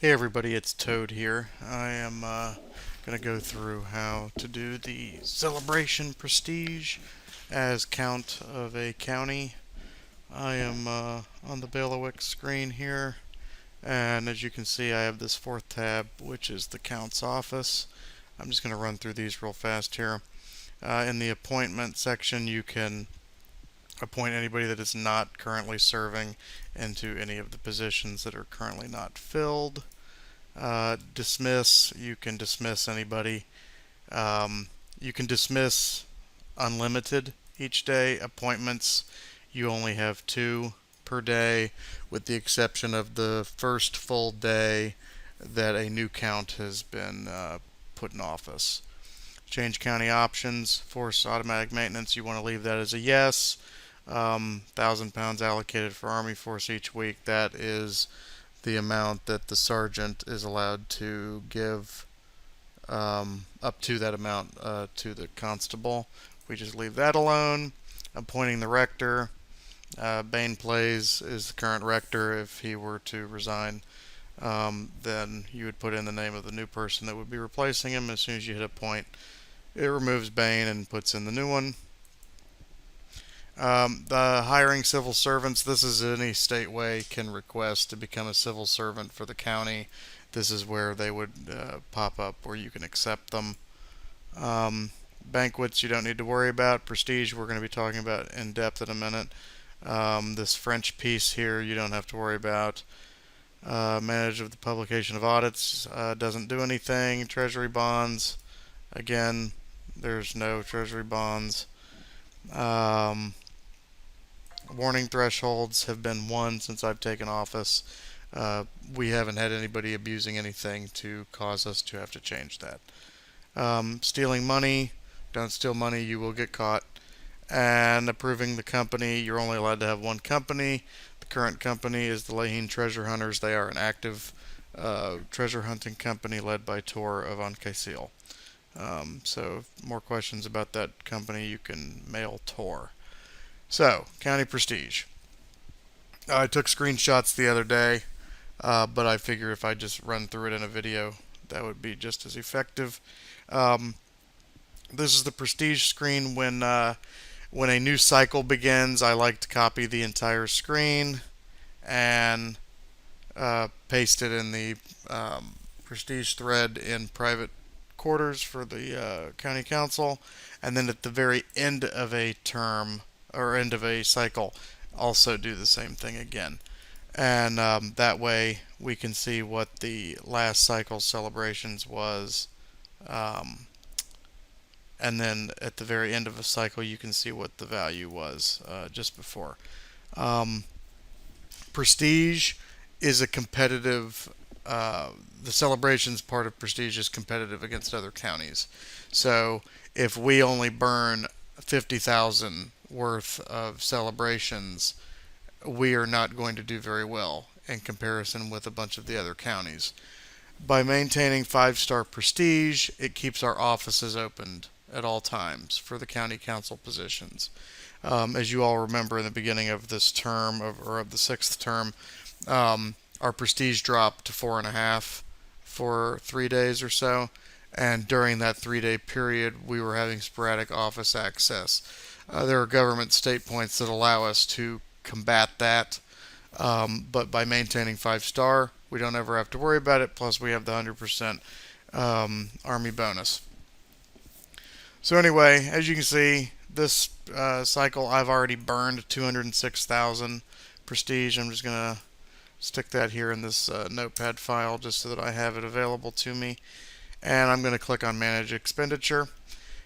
Hey everybody, it's Toad here. I am going to go through how to do the celebration prestige as count of a county. I am on the bailiwick screen here, and as you can see I have this fourth tab, which is the count's office. I'm just going to run through these real fast here. In the appointment section you can appoint anybody that is not currently serving into any of the positions that are currently not filled. Dismiss, you can dismiss anybody. You can dismiss unlimited each day. Appointments, you only have two per day, with the exception of the first full day that a new count has been put in office. Change county options, force automatic maintenance, you want to leave that as a yes. £1,000 allocated for Army Force each week. That is the amount that the sergeant is allowed to give, up to that amount to the constable. We just leave that alone. Appointing the rector. Bain Plays is the current rector. If he were to resign, then you would put in the name of the new person that would be replacing him. As soon as you hit appoint, it removes Bain and puts in the new one. The hiring civil servants, this is any stateway can request to become a civil servant for the county. This is where they would pop up where you can accept them. Banquets you don't need to worry about. Prestige we're going to be talking about in depth in a minute. This French piece here you don't have to worry about. Manage of the publication of audits doesn't do anything. Treasury bonds, again, there's no treasury bonds. Warning thresholds have been 1 since I've taken office. We haven't had anybody abusing anything to cause us to have to change that. Stealing money, don't steal money, you will get caught. And approving the company, you're only allowed to have one company. The current company is the Lahine Treasure Hunters. They are an active treasure hunting company led by Tor of Anquesil. So if more questions about that company, you can mail Tor. So, county prestige. I took screenshots the other day, but I figure if I just run through it in a video, that would be just as effective. This is the prestige screen when a new cycle begins. I like to copy the entire screen and paste it in the prestige thread in private quarters for the county council, and then at the very end of a term or end of a cycle also do the same thing again, and that way we can see what the last cycle celebrations was, and then at the very end of a cycle you can see what the value was just before. Prestige is a competitive, the celebrations part of prestige is competitive against other counties. So if we only burn 50,000 worth of celebrations, we are not going to do very well in comparison with a bunch of the other counties. By maintaining 5-star prestige, it keeps our offices opened at all times for the county council positions. As you all remember, in the beginning of this term, or of the 6th term, our prestige dropped to 4.5 for 3 days or so, and during that 3-day period we were having sporadic office access. There are government state points that allow us to combat that, but by maintaining 5-star, we don't ever have to worry about it, plus we have the 100% Army bonus. So anyway, as you can see, this cycle I've already burned 206,000 prestige. I'm just going to stick that here in this notepad file just so that I have it available to me. And I'm going to click on Manage Expenditure.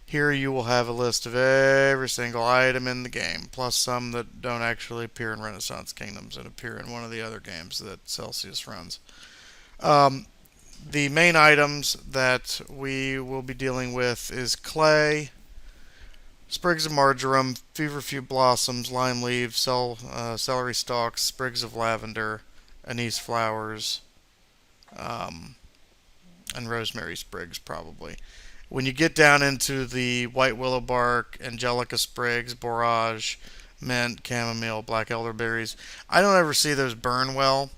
Here you will have a list of every single item in the game, plus some that don't actually appear in Renaissance Kingdoms and appear in one of the other games that Celsius runs. The main items that we will be dealing with is clay, sprigs of marjoram, feverfew blossoms, lime leaves, celery stalks, sprigs of lavender, anise flowers, and rosemary sprigs probably. When you get down into the white willow bark, angelica sprigs, borage, mint, chamomile, black elderberries, I don't ever see those burn well.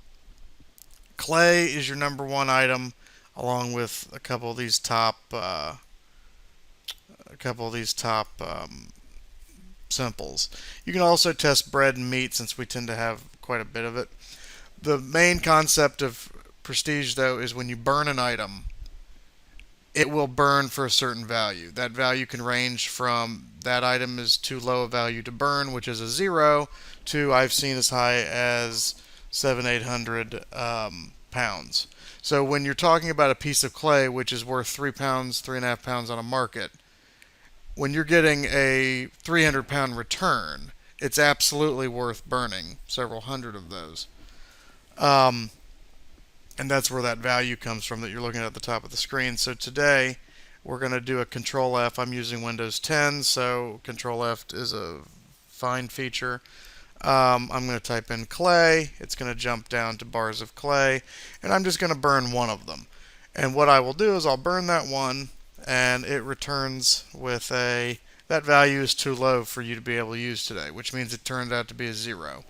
Clay is your number one item, along with a couple of these top simples. You can also test bread and meat since we tend to have quite a bit of it. The main concept of prestige, though, is when you burn an item, it will burn for a certain value. That value can range from that item is too low a value to burn, which is a 0, to I've seen as high as 700-800 pounds. So when you're talking about a piece of clay which is worth 3 pounds, 3.5 pounds on a market, when you're getting a 300-pound return, it's absolutely worth burning several hundred of those. Um, and that's where that value comes from that you're looking at the top of the screen. So today we're going to do a Control F. I'm using Windows 10, so Control F is a fine feature. I'm going to type in clay. It's going to jump down to bars of clay, and I'm just going to burn one of them. And what I will do is I'll burn that one, and it returns with that value is too low for you to be able to use today, which means it turned out to be a 0.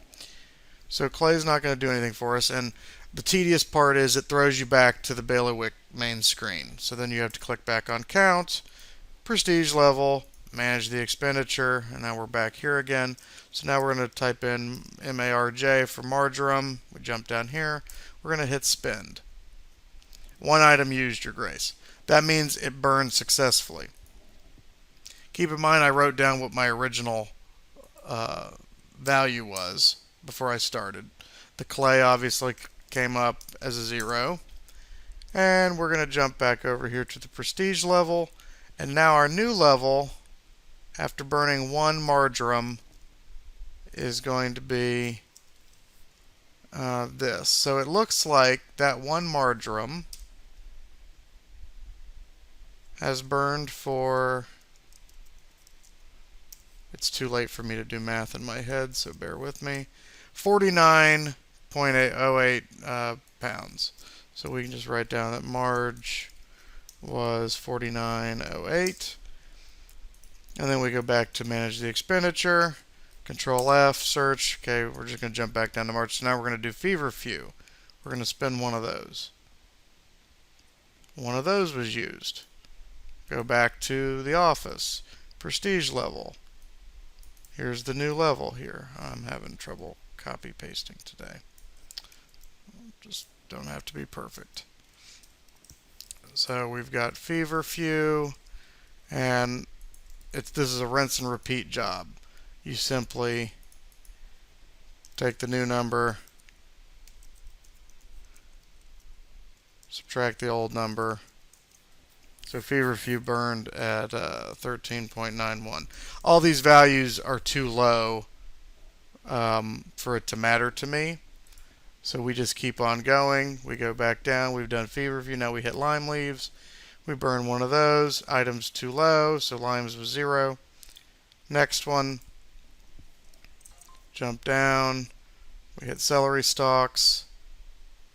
So clay is not going to do anything for us, and the tedious part is it throws you back to the bailiwick main screen. So then you have to click back on count, prestige level, manage the expenditure, and now we're back here again. So now we're going to type in MARJ for marjoram. We jump down here. We're going to hit spend. One item used, Your Grace. That means it burned successfully. Keep in mind I wrote down what my original value was before I started. The clay obviously came up as a 0. And we're going to jump back over here to the prestige level. And now our new level, after burning one marjoram, is going to be this. So it looks like that one marjoram has burned for, it's too late for me to do math in my head, so bear with me, 49.08 pounds. So we can just write down that Marge was 49.08. And then we go back to manage the expenditure. Control F, search. Okay, we're just going to jump back down to March. So now we're going to do feverfew. We're going to spend one of those. One of those was used. Go back to the office. Prestige level. Here's the new level here. I'm having trouble copy pasting today. Just don't have to be perfect. So we've got feverfew, and this is a rinse and repeat job. You simply take the new number, subtract the old number. So feverfew burned at 13.91. All these values are too low for it to matter to me. So we just keep on going. We go back down. We've done feverfew. Now we hit lime leaves. We burn one of those. Items too low, so limes was 0. Next one. Jump down. We hit celery stalks.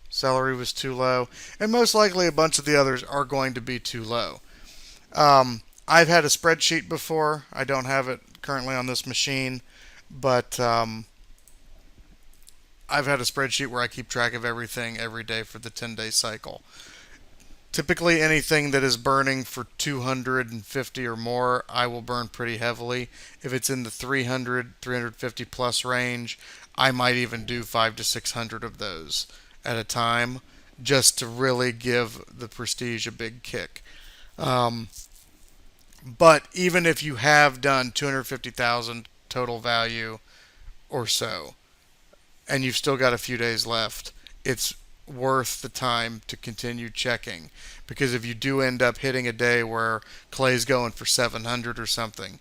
Celery was too low. And most likely a bunch of the others are going to be too low. I've had a spreadsheet before. I don't have it currently on this machine, but I've had a spreadsheet where I keep track of everything every day for the 10-day cycle. Typically anything that is burning for 250 or more, I will burn pretty heavily. If it's in the 300, 350 plus range, I might even do 500 to 600 of those at a time, just to really give the prestige a big kick. But even if you have done 250,000 total value or so, and you've still got a few days left, it's worth the time to continue checking. Because if you do end up hitting a day where clay's going for 700 or something,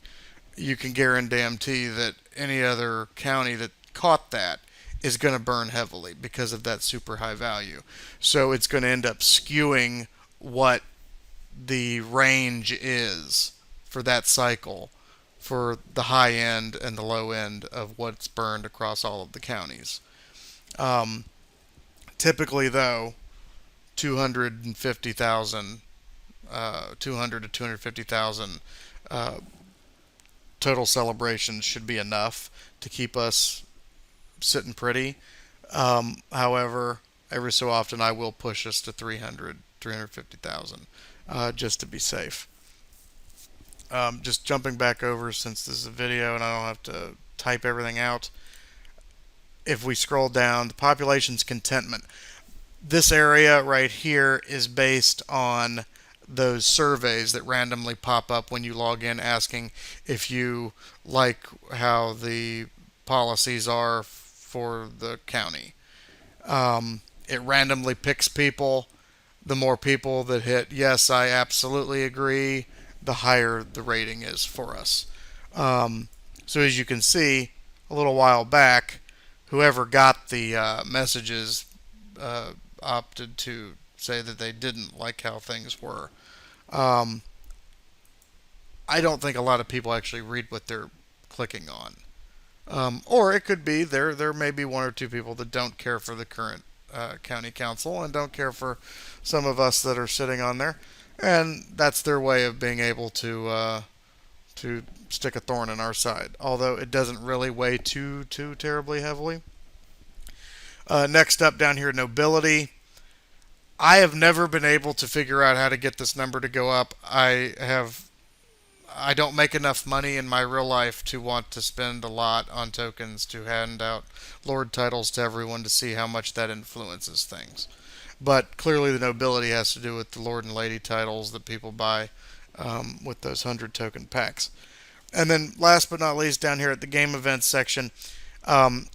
you can guarantee that any other county that caught that is going to burn heavily because of that super high value. So it's going to end up skewing what the range is for that cycle for the high end and the low end of what's burned across all of the counties. Typically, though, 250,000, 200 to 250,000 total celebrations should be enough to keep us sitting pretty. However, every so often I will push us to 300, 350,000, just to be safe. Just jumping back over, since this is a video and I don't have to type everything out. If we scroll down, the population's contentment. This area right here is based on those surveys that randomly pop up when you log in, asking if you like how the policies are for the county. It randomly picks people. The more people that hit yes, I absolutely agree, the higher the rating is for us. So as you can see, a little while back, whoever got the messages opted to say that they didn't like how things were. Um, I don't think a lot of people actually read what they're clicking on. Or it could be there may be one or two people that don't care for the current county council and don't care for some of us that are sitting on there, and that's their way of being able to stick a thorn in our side. Although it doesn't really weigh too terribly heavily. Next up down here, nobility. I have never been able to figure out how to get this number to go up. I don't make enough money in my real life to want to spend a lot on tokens to hand out lord titles to everyone to see how much that influences things. But clearly the nobility has to do with the lord and lady titles that people buy with those 100 token packs. And then last but not least, down here at the game events section,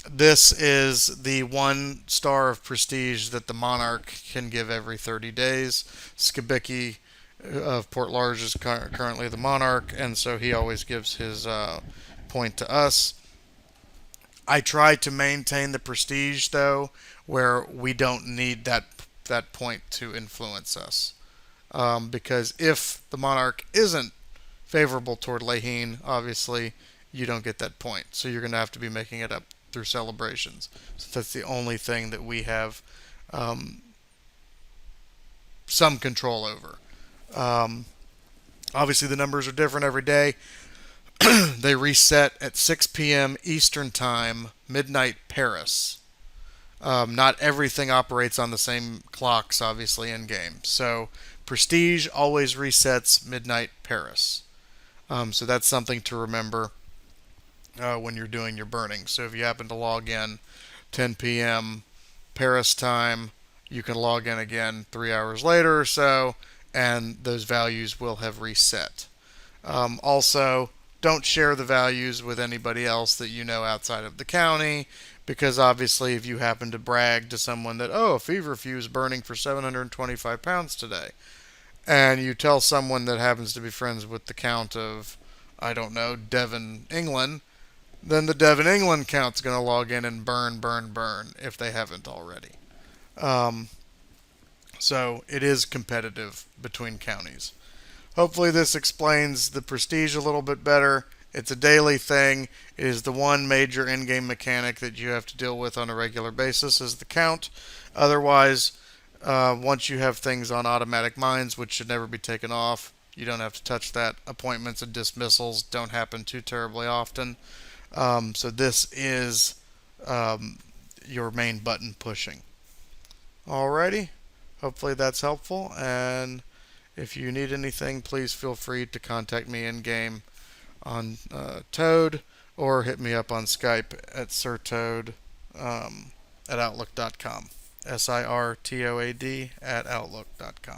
this is the 1 star of prestige that the monarch can give every 30 days. Skibicki of Port Large is currently the monarch, and so he always gives his point to us. I try to maintain the prestige, though, where we don't need that point to influence us. Because if the monarch isn't favorable toward Lehine, obviously you don't get that point. So you're going to have to be making it up through celebrations. So that's the only thing that we have some control over. Obviously the numbers are different every day. They reset at 6 p.m. Eastern Time, midnight Paris. Not everything operates on the same clocks, obviously, in game. So Prestige always resets midnight Paris. So that's something to remember when you're doing your burning. So if you happen to log in 10 p.m. Paris time, you can log in again 3 hours later or so, and those values will have reset. Also, don't share the values with anybody else that you know outside of the county, because obviously if you happen to brag to someone that, oh, a feverfew is burning for 725 pounds today, and you tell someone that happens to be friends with the count of, I don't know, Devon, England, then the Devon, England count's going to log in and burn if they haven't already. So it is competitive between counties. Hopefully this explains the prestige a little bit better. It's a daily thing. It is the one major in-game mechanic that you have to deal with on a regular basis, is the count. Otherwise, once you have things on automatic mines, which should never be taken off, you don't have to touch that. Appointments and dismissals don't happen too terribly often. So this is your main button pushing. Alrighty. Hopefully that's helpful, and if you need anything, please feel free to contact me in-game on Toad, or hit me up on Skype at sirtoad at outlook.com. SIRTOAD at outlook.com.